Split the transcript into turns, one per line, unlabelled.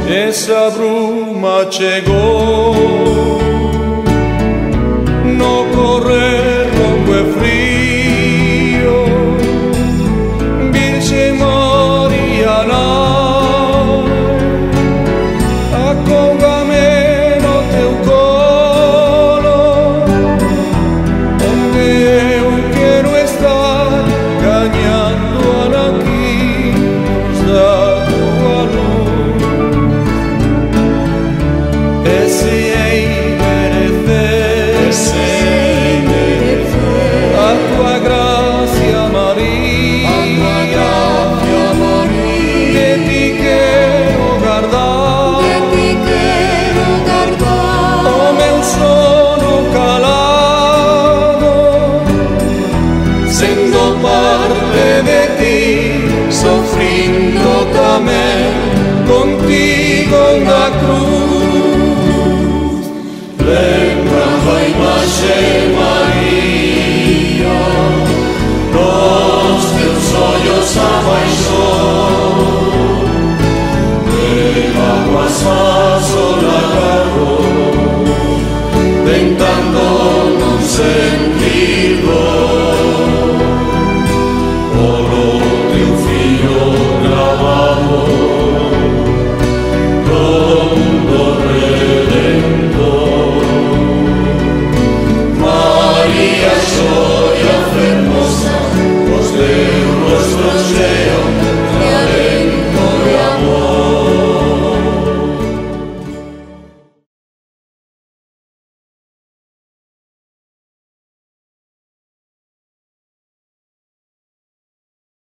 Esa bruma llegó, no correr lungo e frío, Virgen Mariana, acógame no teu colo, onde eu quero estar, ganhando anaquinos da tua luz. Esse ei merecer a tua graça, Maria, de ti quero guardar o meu sono calado, sendo parte de ti, sofrindo tamén contigo na cruz. Lembrando a imaxe, María, nos teus ollos abaixou, levando as mãos ao lagarto, tentando non sentir